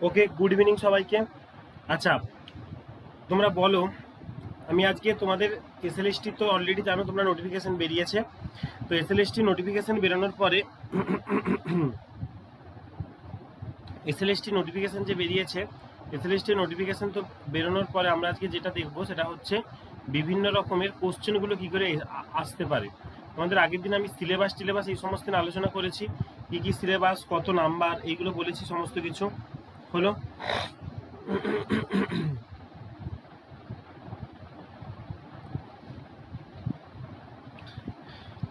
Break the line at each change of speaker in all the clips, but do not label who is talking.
ওকে, good evening সবাইকে। আচ্ছা, তোমরা বলো, আমি আজকে তোমাদের এসএলএসটি তো অলরেডি জানো, তোমরা নোটিফিকেশন বেরিয়েছে। তো এসএলএসটি নোটিফিকেশন বেরোনোর পরে এসএলএসটি নোটিফিকেশন যে বেরিয়েছে, এসএলএসটি নোটিফিকেশন তো বেরোনোর পরে আমরা আজকে যেটা দেখবো সেটা হচ্ছে বিভিন্ন রকমের কোশ্চেনগুলো কী করে আসতে পারে। তোমাদের আগের দিন আমি সিলেবাস এই সমস্ত নিয়ে আলোচনা করেছি, কী কী সিলেবাস, কত নাম্বার, এইগুলো বলেছি, সমস্ত কিছু হলো।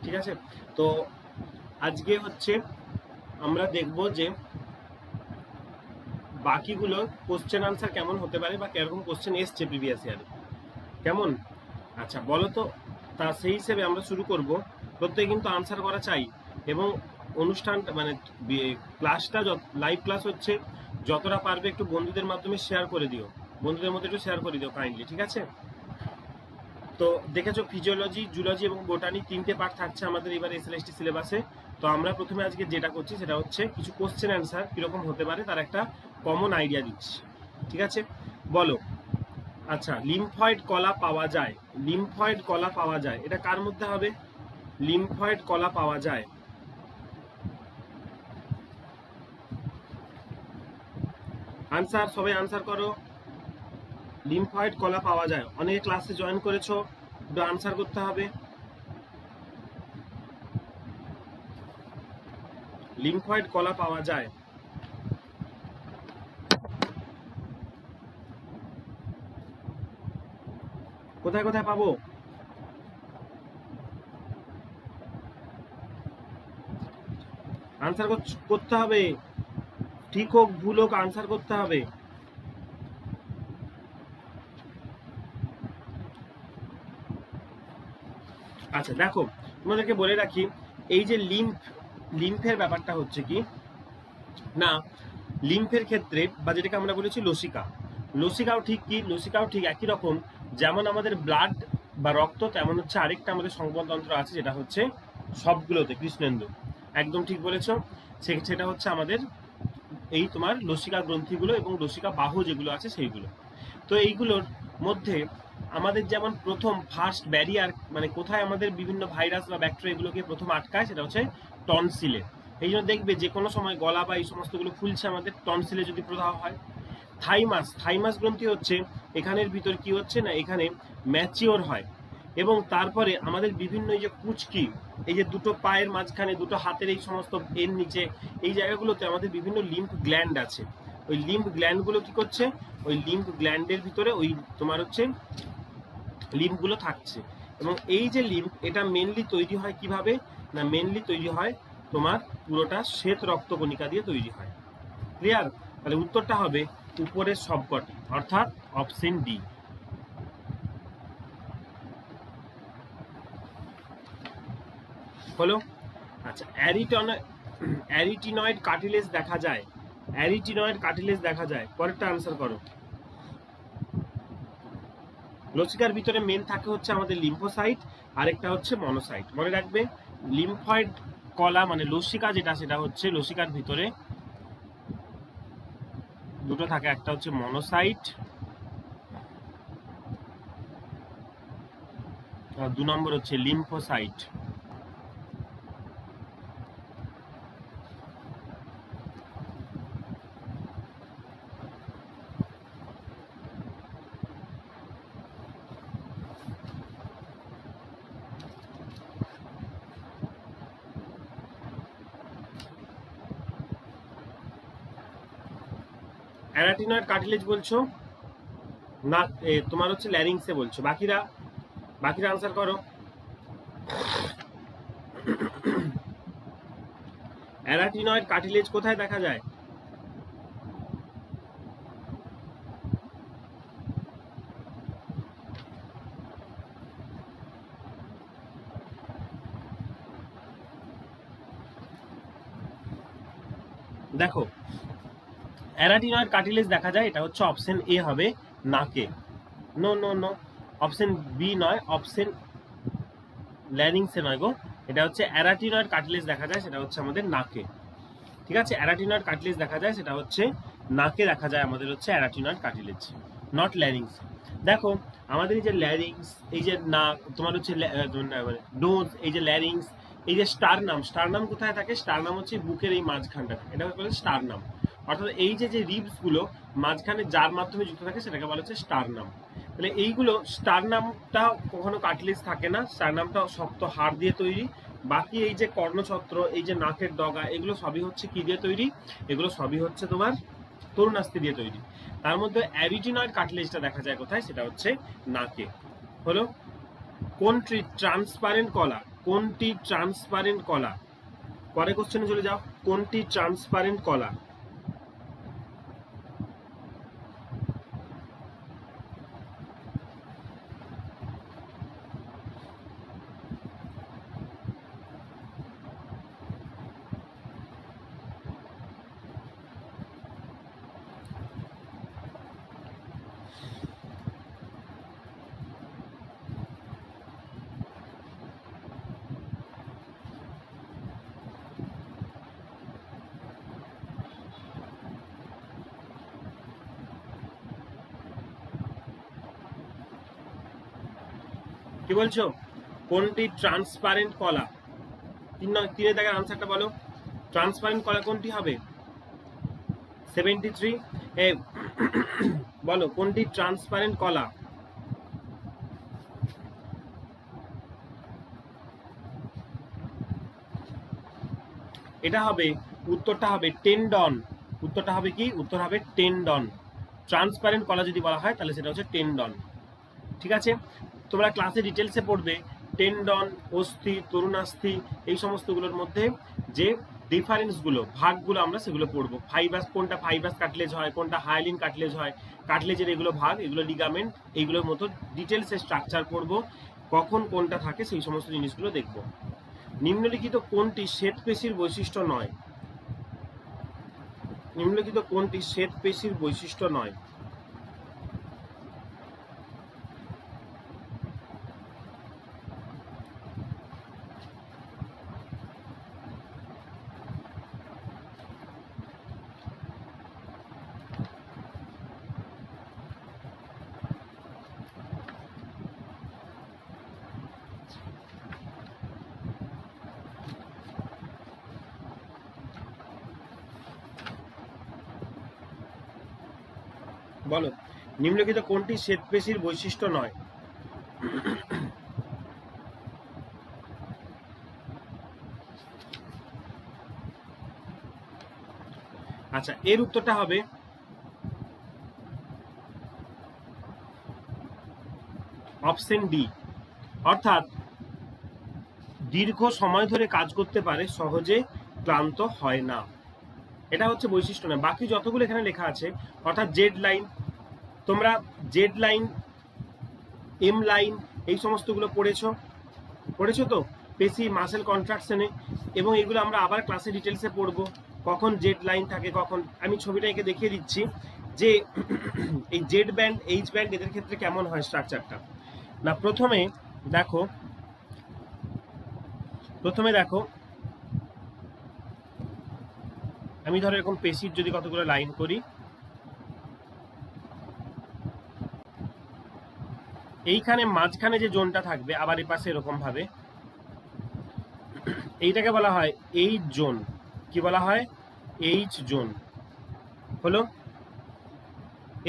ঠিক আছে, তো আজকে হচ্ছে আমরা দেখব যে বাকিগুলো কোশ্চেন আনসার কেমন হতে পারে বা কিরকম কোশ্চেন এসছে প্রিভিয়াস ইয়ারে, কেমন। আচ্ছা বলো তো, তা সেই হিসেবে আমরা শুরু করব। প্রত্যেকে কিন্তু আনসার করা চাই, এবং অনুষ্ঠানটা মানে ক্লাসটা লাইভ ক্লাস হচ্ছে, যতটা পারবে একটু বন্ধুদের মাধ্যমে শেয়ার করে দিও, বন্ধুদের মধ্যে একটু শেয়ার করে দিও কাইন্ডলি, ঠিক আছে? তো দেখেছো ফিজিওলজি, জুলজি এবং বোটানি 3টে পার্ট থাকছে আমাদের এবার এসএলএসটি সিলেবাসে। তো আমরা প্রথমে আজকে যেটা করছি সেটা হচ্ছে কিছু কোশ্চেন অ্যান্সার কীরকম হতে পারে তার একটা কমন আইডিয়া দিচ্ছি, ঠিক আছে? বলো। আচ্ছা, লিম্ফয়েড কলা পাওয়া যায়, লিম্ফয়েড কলা পাওয়া যায়, এটা কার মধ্যে হবে? লিম্ফয়েড কলা পাওয়া যায়, আনসার, সবাই আনসার করো। লিম্ফয়েড কলা পাওয়া যায়, অনেকে ক্লাসে জয়েন করেছো, একটু আনসার করতে হবে। লিম্ফয়েড কলা পাওয়া যায়, কোথায় কোথায় পাবো? আনসার করতে হবে, ঠিক হোক ভুল হোক আনসার করতে হবে। আচ্ছা দেখো, তোমাদেরকে বলে রাখি, এই যে লিম্ফের ব্যাপারটা হচ্ছে কি না, লিম্ফের ক্ষেত্রে বা যেটাকে আমরা বলেছি লসিকা, লসিকাও ঠিক কি, লসিকাও ঠিক একই রকম। যেমন আমাদের ব্লাড বা রক্ত, তেমন হচ্ছে আরেকটা আমাদের সংবহনতন্ত্র আছে যেটা হচ্ছে সবগুলোতে কৃষ্ণেন্দু, একদম ঠিক বলেছ। সেটা হচ্ছে আমাদের এই তোমার লসিকা গ্রন্থিগুলো এবং লসিকা বাহু যেগুলো আছে সেইগুলো। তো এইগুলোর মধ্যে আমাদের যেমন প্রথম ফার্স্ট ব্যারিয়ার, মানে কোথায় আমাদের বিভিন্ন ভাইরাস বা ব্যাকটেরিয়া এগুলোকে প্রথম আটকায়, সেটা হচ্ছে টনসিলে। এই জন্য দেখবে যে কোনো সময় গলা বা এই সমস্তগুলো ফুলছে আমাদের টনসিলে যদি প্রদাহ হয়। থাইমাস, থাইমাস গ্রন্থি হচ্ছে এখানের ভিতর কি হচ্ছে না, এখানে ম্যাচিওর হয় এবং তারপরে আমাদের বিভিন্ন এই যে কুচকি, এই যে দুটো পায়ের মাঝখানে, দুটো হাতের এই সমস্ত এর নিচে এই জায়গাগুলোতে আমাদের বিভিন্ন লিম্ফ গ্ল্যান্ড আছে। ওই লিম্ফ গ্ল্যান্ডগুলো কি করছে, ওই লিম্ফ গ্ল্যান্ডের ভিতরে ওই তোমার হচ্ছে লিম্ফগুলো থাকছে। এবং এই যে লিম্ফ, এটা মেনলি তৈরি হয় কিভাবে না, মেনলি তৈরি হয় তোমার পুরোটা শ্বেত রক্তকণিকা দিয়ে তৈরি হয়। ক্লিয়ার? তাহলে উত্তরটা হবে উপরের সবকটি, অর্থাৎ অপশন ডি। হলো? আচ্ছা, অ্যারিটিনয়েড কার্টিলেজ দেখা যায়, অ্যারিটিনয়েড কার্টিলেজ দেখা যায়, পরেরটা আনসার করো। লসিকার ভিতরে মেন থাকে হচ্ছে আমাদের লিম্ফোসাইট, আরেকটা হচ্ছে মনোসাইট। মনে রাখবে, লিম্ফয়েড কলা মানে লসিকা যেটা, সেটা হচ্ছে লসিকার ভিতরে দুটো থাকে, একটা হচ্ছে মনোসাইট আর 2 নম্বর হচ্ছে লিম্ফোসাইট। অ্যারাটিনয়েড কার্টিলেজ বলছো না, তোমার হচ্ছে ল্যারিংসে বলছো। বাকিরা আনসার করো। অ্যারাটিনয়েড কার্টিলেজ কোথায় দেখা যায়? দেখো, অ্যারাটিনয়েড কার্টিলেজ দেখা যায়, এটা হচ্ছে অপশন এ হবে, নাকে। No no no, option B নয়, অপশন ল্যারিংসে নয় গো, এটা হচ্ছে অ্যারাটিনয়েড কার্টিলেজ দেখা যায়, সেটা হচ্ছে আমাদের নাকে। ঠিক আছে, অ্যারাটিনয়েড কার্টিলেজ দেখা যায়, সেটা হচ্ছে নাকে দেখা যায় আমাদের হচ্ছে অ্যারাটিনয়েড কার্টিলেজ, নট ল্যারিংস। দেখো, আমাদের এই যে ল্যারিংস, এই যে নাক, তোমার হচ্ছে নোজ, এই যে ল্যারিংস, এই যে স্টারনাম কোথায় থাকে? স্টারনাম হচ্ছে বুকের এই মাঝখানটা, এটা বলে স্টারনাম। অর্থাৎ এই যে রিবস গুলো মাঝখানে যার মাধ্যমে যুক্ত থাকে সেটাকে বলা হচ্ছে স্টারনাম। তাহলে এইগুলো, স্টারনামটা কখনো কার্টিলেজ থাকে না, স্টারনামটা শক্ত হাড় দিয়ে তৈরি। বাকি এই যে কর্ণছত্র, এই যে নাকের ডগা, এগুলো সবই হচ্ছে কি দিয়ে তৈরি? এগুলো সবই হচ্ছে তোমার তরুণাস্থি দিয়ে তৈরি। তার মধ্যে অ্যারিটিনয়েড কার্টিলেজটা দেখা যায় কোথায়? সেটা হচ্ছে নাকে। হলো? কোনটি ট্রান্সপারেন্ট কলা? কোনটি ট্রান্সপারেন্ট কলা? পরে কোশ্চেনে চলে যাও। কোনটি ট্রান্সপারেন্ট কলা? কি বলছো? কোনটি ট্রান্সপারেন্ট কলা? তিনের দাগের আনসারটা বলো। ট্রান্সপারেন্ট কলা কোনটি হবে? 73 বলো কোনটি ট্রান্সপারেন্ট কলা? এটা হবে, উত্তরটা হবে টেন্ডন। উত্তরটা হবে কি? উত্তর হবে টেন্ডন। ট্রান্সপারেন্ট কলা যদি বলা হয় তাহলে সেটা হচ্ছে টেন্ডন। ঠিক আছে, তোমরা ক্লাসে ডিটেলসে পড়বে টেন্ডন, অস্থি, তরুণাস্থি এই সমস্তগুলোর মধ্যে যে ডিফারেন্সগুলো, ভাগগুলো আমরা সেগুলো পড়বো। ফাইবাস, কোনটা ফাইবাস কাটলেজ হয়, কোনটা হায়ালিন কাটলেজ হয়, কাটলেজের এগুলো ভাগ, এগুলো লিগামেন্ট, এইগুলোর মতো ডিটেলসে স্ট্রাকচার পড়বো, কখন কোনটা থাকে সেই সমস্ত জিনিসগুলো দেখবো। নিম্নলিখিত কোনটি শ্বেতপেশির বৈশিষ্ট্য নয়? নিম্নলিখিত কোনটি শ্বেতপেশির বৈশিষ্ট্য নয়? বলো, নিম্নলিখিত কোনটি শ্বেতপেশির বৈশিষ্ট্য নয়? আচ্ছা, এর উত্তরটা হবে অপশন ডি, অর্থাৎ দীর্ঘ সময় ধরে কাজ করতে পারে, সহজে ক্লান্ত হয় না। এটা হচ্ছে বৈশিষ্ট্য না। বাকি যতগুলো এখানে লেখা আছে, অর্থাৎ জেড লাইন, তোমরা জেড লাইন, এম লাইন এই সমস্তগুলো পড়েছো তো পেশি মাসেল কন্ট্রাকশনে, এবং এগুলো আমরা আবার ক্লাসে ডিটেলসে পড়বো, কখন জেড লাইন থাকে, কখন। আমি ছবিটা এঁকে দেখিয়ে দিচ্ছি যে এই জেড ব্যান্ড, এইচ ব্যান্ড এদের ক্ষেত্রে কেমন হয় স্ট্রাকচারটা। না, প্রথমে দেখো আমি ধরো এরকম পেশির যদি কতগুলো লাইন করি, এইখানে মাঝখানে যে জোনটা থাকবে, আবার এই পাশে এরকম ভাবে, এইটাকে বলা হয় এইচ জোন। কি বলা হয়? এইচ জোন হলো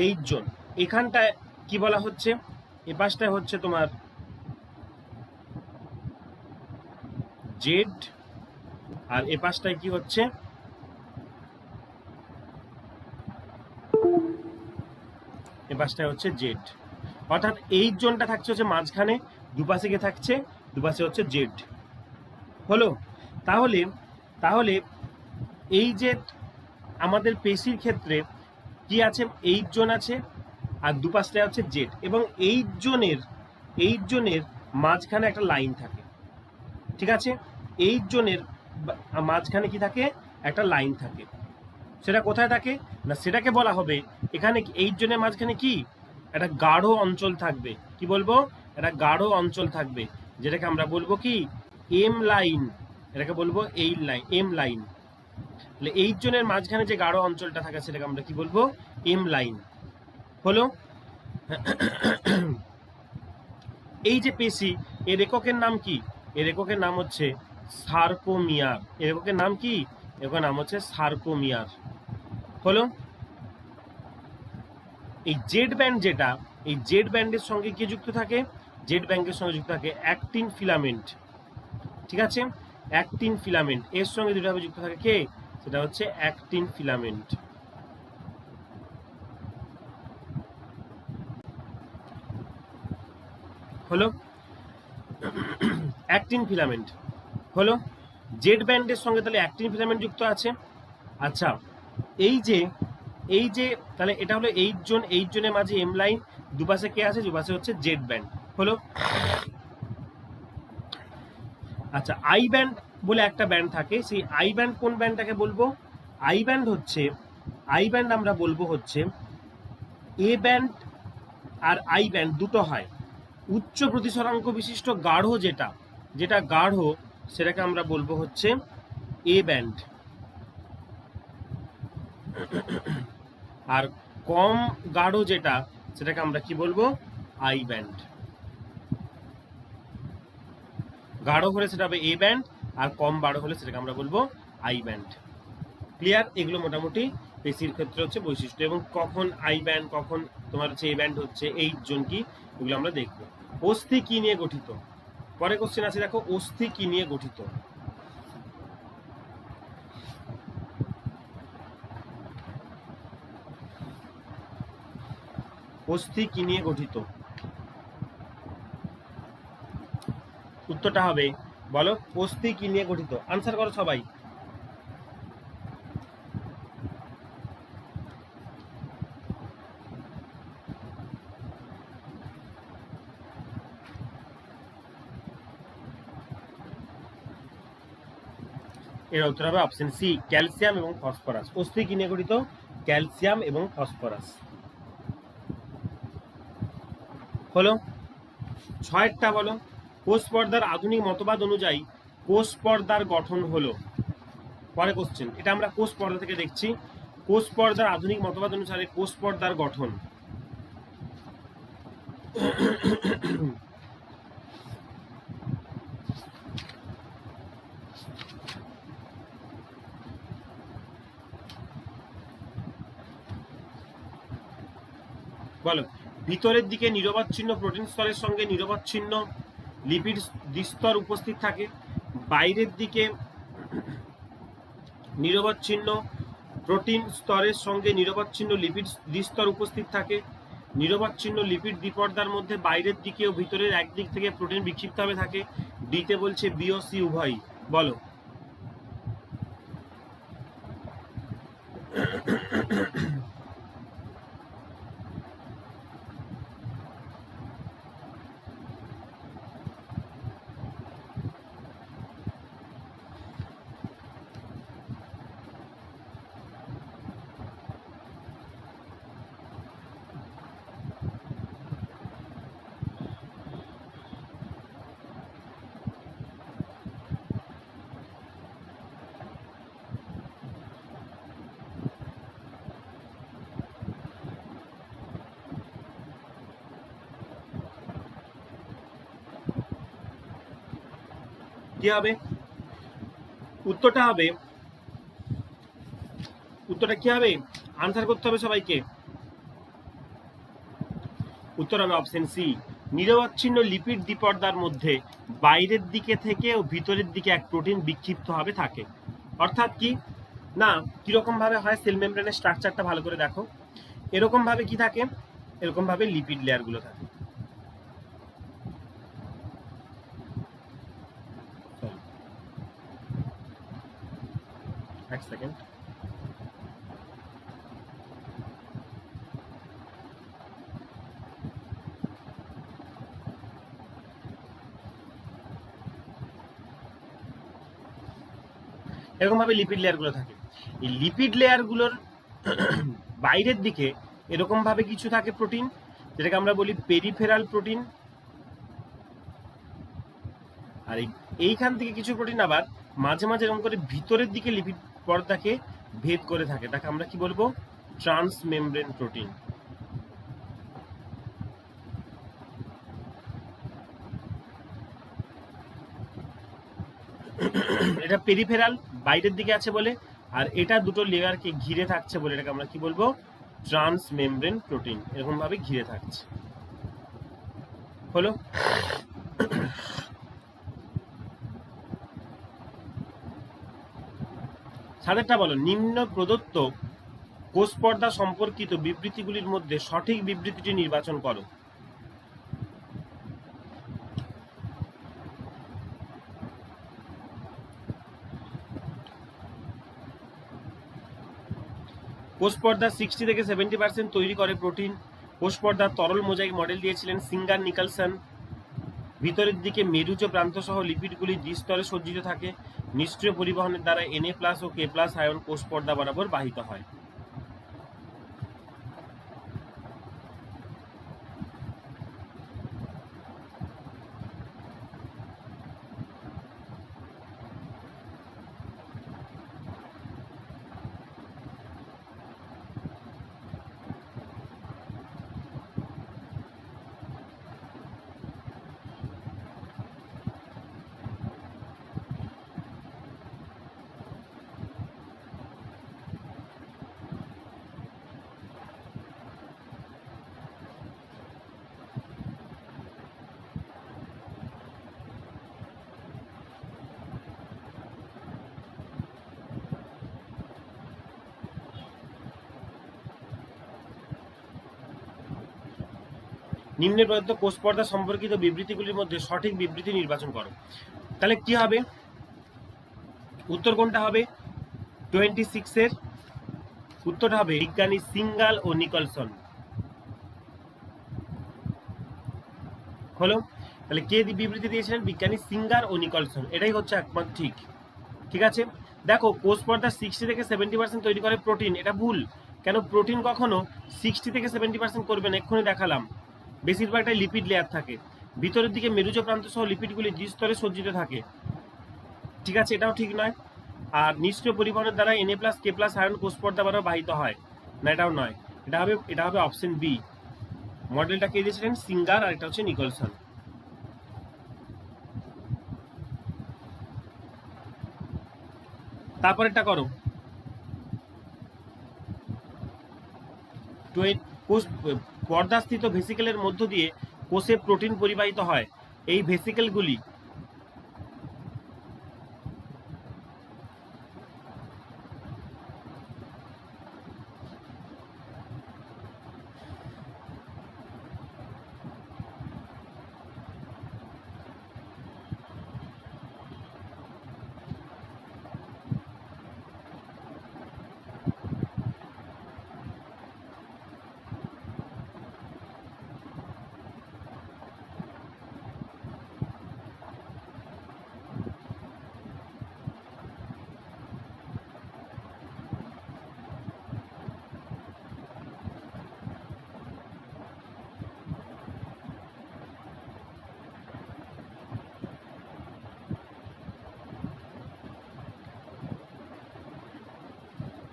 এইচ জোন। এখানটায় কি বলা হচ্ছে? এ পাশটায় হচ্ছে তোমার জেড, আর এ পাশটায় কি হচ্ছে? এ পাশটায় হচ্ছে জেড। অর্থাৎ এইচ জোনটা থাকছে হচ্ছে মাঝখানে, দুপাশে কে থাকছে? দুপাশে হচ্ছে জেড। হলো? তাহলে এই যে আমাদের পেশির ক্ষেত্রে কি আছে? এইচ জোন আছে, আর দুপাশটায় হচ্ছে জেড, এবং এইচ জোনের মাঝখানে একটা লাইন থাকে। ঠিক আছে, এইচ জোনের মাঝখানে কি থাকে? একটা লাইন থাকে। সেটা কোথায় থাকে? না, সেটাকে বলা হবে এখানে এইচ জোনের মাঝখানে কি একটা গাঢ় অঞ্চল থাকবে। কি বলবো? একটা গাঢ় অঞ্চল থাকবে, যেটাকে আমরা বলবো কি? M line. এটাকে বলবো এই লাইন, এম লাইন। তাহলে এইচ জোনের মাঝখানে যে গাঢ় অঞ্চলটা থাকে সেটাকে আমরা কি বলবো? M line. হলো? এই যে পেশি, এর এককের নাম কি? এর এককের নাম হচ্ছে সার্কোমিয়ার। এর এককের নাম কি? এর নাম হচ্ছে সার্কোমিয়ার। হলো? এই জেড ব্যান্ড যেটা, এই জেড ব্যান্ডের সঙ্গে কি যুক্ত থাকে? জেড ব্যান্ডের সঙ্গে যুক্ত থাকে অ্যাক্টিন ফিলামেন্ট। ঠিক আছে, অ্যাক্টিন ফিলামেন্ট এর সঙ্গে দুটোভাবে যুক্ত থাকে কে? সেটা হচ্ছে অ্যাক্টিন ফিলামেন্ট। হলো? অ্যাক্টিন ফিলামেন্ট হলো। জেড ব্যান্ডের সঙ্গে তাহলে অ্যাক্টিন ফিলামেন্ট যুক্ত আছে। আচ্ছা, এই যে তাহলে এটা হলো এইচ জোন, এইচ জোনের মাঝে এম লাইন, দুপাশে কে আছে? দুপাশে হচ্ছে জেড ব্যান্ড। হলো? আচ্ছা, আই ব্যান্ড বলে একটা ব্যান্ড থাকে, সেই আই ব্যান্ড কোন ব্যান্ডটাকে বলবো? আই ব্যান্ড আমরা বলবো হচ্ছে a band R I band দুটো হয়। উচ্চ প্রতিসরাঙ্ক বিশিষ্ট গাঢ় যেটা গাঢ়, সেটাকে আমরা বলবো হচ্ছে এ ব্যান্ড, আর কম গাঢ় যেটা, সেটাকে আমরা কি বলবো? I band. গাঢ় হলে সেটা হবে এ ব্যান্ড, আর কম গাঢ় হলে সেটাকে আমরা বলবো আই ব্যান্ড। ক্লিয়ার? এগুলো মোটামুটি পেশির ক্ষেত্রে হচ্ছে বৈশিষ্ট্য, এবং কখন আই ব্যান্ড কখন তোমার হচ্ছে এ ব্যান্ড হচ্ছে, এই জোন কি, এগুলো আমরা দেখবো। অস্থি কি নিয়ে গঠিত? পরে কোশ্চেন আছে দেখো, অস্থি কি নিয়ে গঠিত? অস্থি কি নিয়ে গঠিত? উত্তরটা হবে, বলো, অস্থি কি নিয়ে গঠিত? আনসার করো সবাই। এর উত্তর হবে অপশন সি, ক্যালসিয়াম এবং ফসফরাস। অস্থি কি নিয়ে গঠিত? ক্যালসিয়াম এবং ফসফরাস। হলো। ছয়টা বলো, কোষ পর্দার আধুনিক মতবাদ অনুযায়ী কোষ পর্দার গঠন হলো। পরে কোশ্চেন, এটা আমরা কোষ পর্দা থেকে দেখছি। কোষ পর্দার আধুনিক মতবাদ অনুসারে কোষ পর্দার গঠন বলো, ভিতরের দিকে নিরবচ্ছিন্ন প্রোটিন স্তরের সঙ্গে নিরবচ্ছিন্ন লিপিড দ্বিস্তর উপস্থিত থাকে, বাইরের দিকে নিরবচ্ছিন্ন প্রোটিন স্তরের সঙ্গে নিরবচ্ছিন্ন লিপিড দ্বিস্তর উপস্থিত থাকে, নিরবচ্ছিন্ন লিপিড দ্বিপর্দার মধ্যে বাইরের দিকে ও ভিতরের একদিক থেকে প্রোটিন বিক্ষিপ্তভাবে থাকে। ডিতে বলছে বি ও সি উভয়ই। বলো, কি হবে উত্তরটা? হবে উত্তরটা কি হবে? আনসার করতে হবে সবাইকে। উত্তর হবে অপশন সি, নিরবচ্ছিন্ন লিপিড দ্বিপর্দার মধ্যে বাইরের দিকে থেকে ও ভিতরের দিকে এক প্রোটিন বিক্ষিপ্ত ভাবে থাকে। অর্থাৎ কি না, কিরকম ভাবে হয়, সেল মেমব্রেনের স্ট্রাকচারটা ভালো করে দেখো। এরকম ভাবে কি থাকে, এরকম ভাবে লিপিড লেয়ার গুলো থাকে। এক সেকেন্ড। এরকম ভাবে লিপিড লেয়ার গুলো থাকে। এই লিপিড লেয়ার গুলোর বাইরের দিকে এরকম ভাবে কিছু থাকে প্রোটিন, যেটাকে আমরা বলি পেরিফেরাল প্রোটিন। আর এইখান থেকে কিছু প্রোটিন আবার মাঝে মাঝে এরকম করে ভিতরের দিকে লিপিড পর্দাকে ভেদ করে থাকে, তাকে আমরা কি বলবো? Trans membrane protein. এটা পেরিফেরাল, বাইরের দিকে আছে বলে, আর এটা দুটো লেয়ারকে ঘিরে থাকছে বলে এটাকে আমরা কি বলবো? Trans membrane protein. এরকম ভাবে ঘিরে থাকছে। হলো। সাদেরটা বলো, নিম্ন প্রদত্ত কোষ পর্দা সম্পর্কিত বিবৃতিগুলির মধ্যে সঠিক বিবৃতিটি নির্বাচন করো। কোষ পর্দার 60 থেকে 70% তৈরি করে প্রোটিন। কোষ পর্দার তরল মোজাইক মডেল দিয়েছিলেন সিঙ্গার নিকলসন। ভিতরের দিকে মেরুজ প্রান্ত সহ লিপিডগুলি দ্বিস্তরে সজ্জিত থাকে। নিষ্ক্রিয় পরিবহনের দ্বারা Na+ ও K+ আয়ন কোষ পর্দা বরাবর বাহিত হয়। নিম্নে প্রদত্ত কোষ পর্দা সম্পর্কিত বিবৃতিগুলির মধ্যে সঠিক বিবৃতি নির্বাচন করো। তাহলে কি হবে, উত্তর কোনটা হবে? 26 উত্তরটা হবে বিজ্ঞানী সিঙ্গাল ও নিকলসন। হলো, তাহলে কে বিবৃতি দিয়েছিলেন? বিজ্ঞানী সিঙ্গার ও নিকলসন। এটাই হচ্ছে একমাত্র ঠিক। ঠিক আছে, দেখো কোষ পর্দা 60 থেকে 70% তৈরি করে প্রোটিন, এটা ভুল। কেন? প্রোটিন কখনো 60 থেকে 70% করবে না, এক্ষুনি দেখালাম। বেশিরভাগটাই লিপিড লেয়ার থাকে, ভিতরের দিকে মেরুজ প্রান্ত সহ লিপিডগুলি দ্বিস্তরে সজ্জিত থাকে। ঠিক আছে, এটাও ঠিক নয়। আর নিষ্ক্রিয় পরিবহনের দ্বারা Na+K+ আয়ন কোষ পর্দা দ্বারা বাহিত হয় না, এটাও নয়। এটা হবে অপশন বি। মডেলটা কে দিয়েছিলেন? সিঙ্গার, আর এটা হচ্ছে নিকলসন। তারপরেরটা করো। কোষ পর্দাস্থিত ভেসিকেলের মধ্য দিয়ে কোষে প্রোটিন পরিবাহিত হয়। এই ভেসিকেলগুলি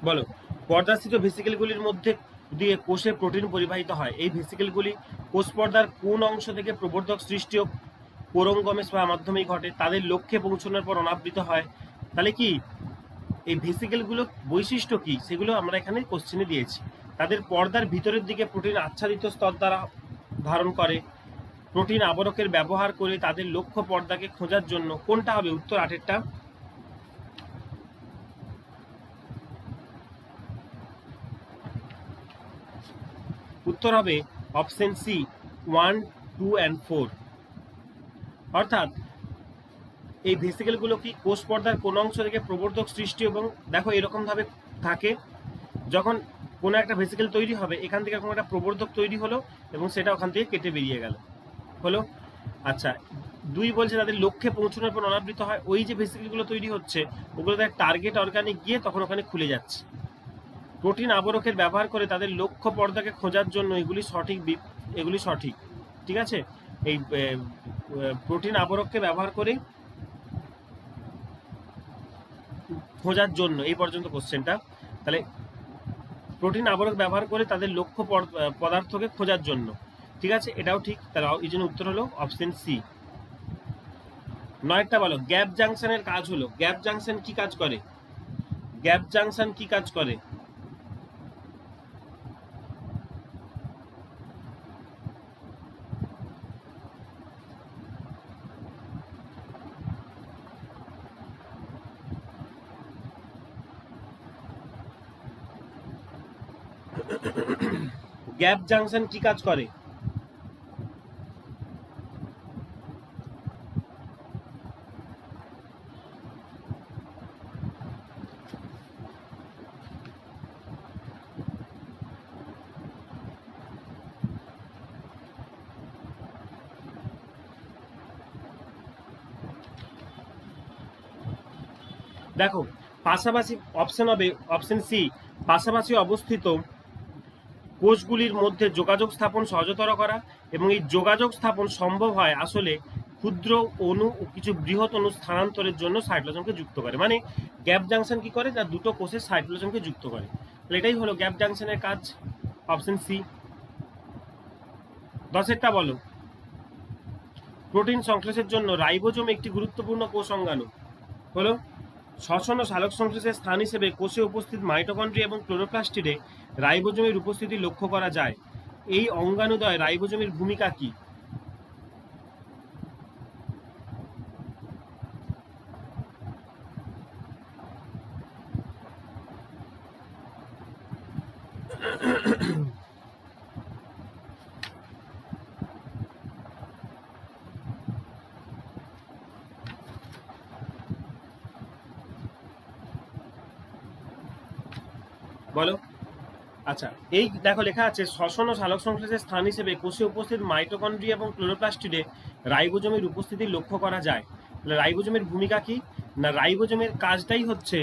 বলো, পর্দাস্থিত ভেসিকেলগুলির মধ্যে দিয়ে কোষে প্রোটিন পরিবাহিত হয়। এই ভেসিকেলগুলি কোষ পর্দার কোন অংশ থেকে প্রবর্ধক সৃষ্টি ও কোরঙ্গমেশ বা মাধ্যমেই ঘটে, তাদের লক্ষ্যে পৌঁছানোর পর অনাবৃত হয়। তাহলে কি এই ভেসিকেলগুলো বৈশিষ্ট্য কি সেগুলো আমরা এখানে কোশ্চেনে দিয়েছি। তাদের পর্দার ভিতরের দিকে প্রোটিন আচ্ছাদিত স্তর দ্বারা ধারণ করে। প্রোটিন আবরকের ব্যবহার করে তাদের লক্ষ্য পর্দাকে খোঁজার জন্য। কোনটা হবে উত্তর? 8এরটা। উত্তর হবে অপশন সি 1, 2 and 4। অর্থাৎ এই ভেসিকেলগুলো কি কোষ পর্দার কোন অংশ থেকে প্রবর্ধক সৃষ্টি, এবং দেখো এরকম ভাবে থাকে, যখন কোনো একটা ভেসিকেল তৈরি হবে এখান থেকে কোনো একটা প্রবর্ধক তৈরি হলো এবং সেটা ওখান থেকে কেটে বেরিয়ে গেল। হলো, আচ্ছা 2 বলছে তাদের লক্ষ্যে পৌঁছানোর পর অনাবৃত হয়। ওই যে ভেসিকেলগুলো তৈরি হচ্ছে ওগুলো তার টার্গেট অর্গানে গিয়ে তখন ওখানে খুলে যাচ্ছে। প্রোটিন আবরকের ব্যবহার করে তাদের লক্ষ্য পর্দাকে খোঁজার জন্য এগুলি সঠিক। ঠিক আছে, এই প্রোটিন আবরককে ব্যবহার করে খোঁজার জন্য, এই পর্যন্ত কোশ্চেনটা। তাহলে প্রোটিন আবরক ব্যবহার করে তাদের লক্ষ্য পদার্থকে খোঁজার জন্য। ঠিক আছে, এটাও ঠিক। তাহলে এই জন্য উত্তর হলো অপশন সি। 9টা বলো, গ্যাপ জাংশনের কাজ হলো। গ্যাপ জাংশন কি কাজ করে? গ্যাপ জাংশন কি কাজ করে? গ্যাপ জাংশন কি কাজ করে? দেখো পাশাপাশি, অপশন হবে অপশন সি, পাশাপাশি অবস্থিত কোষগুলির মধ্যে যোগাযোগ স্থাপন সহজতর করা। এবং এই যোগাযোগ স্থাপন সম্ভব হয় আসলে ক্ষুদ্র অণু ও কিছু বৃহৎ অণু স্থানান্তরের জন্য সাইটোপ্লাজমকে যুক্ত করে। মানে গ্যাপ জাংশন কি করে? না দুটো কোষের সাইটোপ্লাজমকে যুক্ত করে। তাহলে এটাই হলো গ্যাপ জাংশনের কাজ, অপশন সি। 10এরটা বলো, প্রোটিন সংশ্লেষের জন্য রাইবোজোম একটি গুরুত্বপূর্ণ কোষ অঙ্গাণু। হলো, শ্বসন ও সালোক সংশ্লেষের স্থান হিসেবে কোষে উপস্থিত মাইটোকন্ড্রিয়া এবং ক্লোরোপ্লাস্টিডে রাইবোজোমের উপস্থিতি লক্ষ্য করা যায়। এই অঙ্গাণুদ্বয় রাইবোজোমের ভূমিকা কি? বলো। আচ্ছা, এই দেখো লেখা আছে শ্বসন ও সালোক সংশ্লেষের স্থান হিসেবে কোষে উপস্থিত মাইটোকন্ড্রিয়া এবং ক্লোরোপ্লাস্টিডে রাইবোজোমের উপস্থিতি লক্ষ্য করা যায়। তাহলে রাইবোজোমের ভূমিকা কি না, রাইবোজোমের কাজটাই হচ্ছে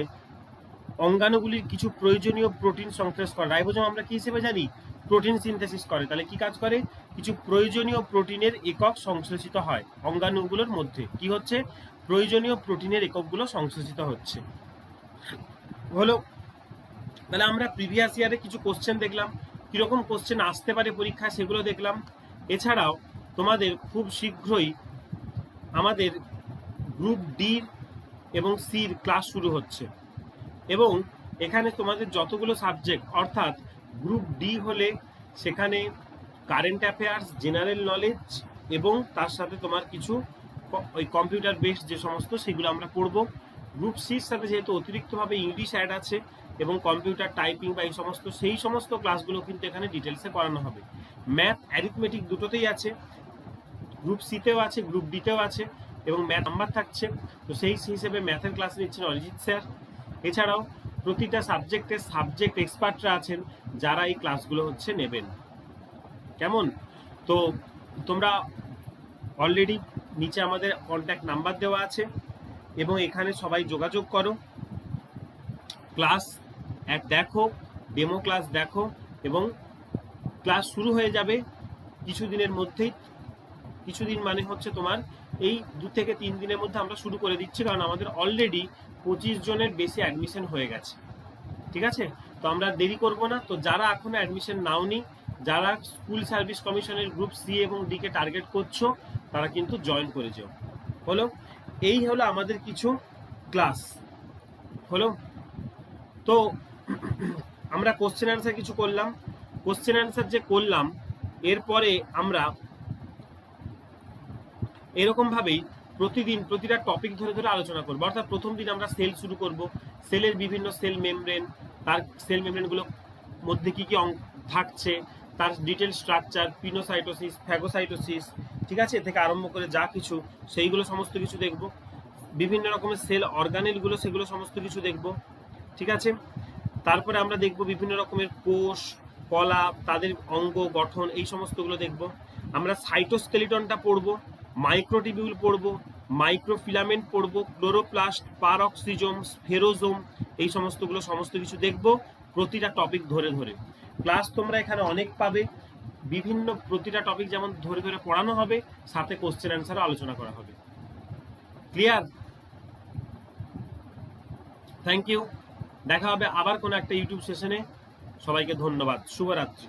অঙ্গাণুগুলির কিছু প্রয়োজনীয় প্রোটিন সংশ্লেষ করা। রাইবোজোম আমরা কি হিসেবে জানি, প্রোটিন সিনথেসিস করে। তাহলে কি কাজ করে, কিছু প্রয়োজনীয় প্রোটিনের একক সংশ্লেষিত হয় অঙ্গাণুগুলোর মধ্যে, কি হচ্ছে প্রয়োজনীয় প্রোটিনের এককগুলো সংশ্লেষিত হচ্ছে হলো। তাহলে আমরা প্রিভিয়াস ইয়ারে কিছু কোশ্চেন দেখলাম, কিরকম কোশ্চেন আসতে পারে পরীক্ষায় সেগুলো দেখলাম। এছাড়াও তোমাদের খুব শীঘ্রই আমাদের গ্রুপ ডি এবং সির ক্লাস শুরু হচ্ছে, এবং এখানে তোমাদের যতগুলো সাবজেক্ট, অর্থাৎ গ্রুপ ডি হলে সেখানে কারেন্ট অ্যাফেয়ার্স, জেনারেল নলেজ এবং তার সাথে তোমার কিছু ওই কম্পিউটার বেসড যে সমস্ত সেগুলো আমরা পড়ব। গ্রুপ সির সাথে যেহেতু অতিরিক্তভাবে ইংলিশ অ্যাড আছে এবং কম্পিউটার টাইপিং বা এই সমস্ত সেই সমস্ত ক্লাসগুলো কিন্তু এখানে ডিটেলসে করানো হবে। ম্যাথ অ্যারিথমেটিক দুটোতেই আছে, গ্রুপ সিতেও আছে গ্রুপ ডিতেও আছে, এবং ম্যাথ নাম্বার থাকছে। তো সেই হিসেবে ম্যাথের ক্লাস নিচ্ছেন অরিজিৎ স্যার। এছাড়াও প্রতিটা সাবজেক্টের সাবজেক্ট এক্সপার্টরা আছেন যারা এই ক্লাসগুলো হচ্ছে নেবেন। কেমন? তো তোমরা অলরেডি নিচে আমাদের কন্ট্যাক্ট নাম্বার দেওয়া আছে এবং এখানে সবাই যোগাযোগ করো, ক্লাস দেখো, ডেমো ক্লাস দেখো, এবং ক্লাস শুরু হয়ে যাবে কিছুদিনের মধ্যেই। কিছুদিন মানে হচ্ছে তোমার এই 2 থেকে 3 দিনের মধ্যে আমরা শুরু করে দিচ্ছি, কারণ আমাদের অলরেডি 25 জনের বেশি অ্যাডমিশন হয়ে গেছে। ঠিক আছে, তো আমরা দেরি করব না। তো যারা এখনো অ্যাডমিশন নাওনি, যারা স্কুল সার্ভিস কমিশনের গ্রুপ সি এবং ডি কে টার্গেট করছো, তারা কিন্তু জয়েন করে যাও। হলো, এই হলো আমাদের কিছু ক্লাস হলো। তো আমরা কোশ্চেন অ্যান্সার কিছু করলাম, কোশ্চেন অ্যান্সার যে করলাম এরপরে আমরা এরকমভাবেই প্রতিদিন প্রতিটা টপিক ধরে ধরে আলোচনা করবো। অর্থাৎ প্রথম দিন আমরা সেল শুরু করব, সেলের বিভিন্ন সেল মেমব্রেন, তার সেল মেমব্রেনগুলোর মধ্যে কী কী থাকছে, তার ডিটেল স্ট্রাকচার, পিনোসাইটোসিস, ফ্যাগোসাইটোসিস, ঠিক আছে, থেকে আরম্ভ করে যা কিছু সেইগুলো সমস্ত কিছু দেখব। বিভিন্ন রকমের সেল অর্গানেলগুলো সেগুলো সমস্ত কিছু দেখব, ঠিক আছে। তারপরে আমরা দেখব বিভিন্ন রকমের কোষ, কলা, তাদের অঙ্গ গঠন, এই সমস্তগুলো দেখব। আমরা সাইটোস্কেলিটনটা পড়ব, মাইক্রোটিবিউল পড়ব, মাইক্রোফিলামেন্ট পড়ব, ক্লোরোপ্লাস্ট, পারঅক্সিজোম, স্ফেরোজোম, এই সমস্তগুলো সমস্ত কিছু দেখব প্রতিটা টপিক ধরে ধরে। ক্লাস তোমরা এখানে অনেক পাবে, বিভিন্ন প্রতিটা টপিক যেমন ধরে ধরে পড়ানো হবে, সাথে কোশ্চেন অ্যান্সারও আলোচনা করা হবে। ক্লিয়ার? Thank you. দেখা হবে আবার কোনো একটা ইউটিউব সেশনে। সবাইকে ধন্যবাদ, শুভরাত্রি।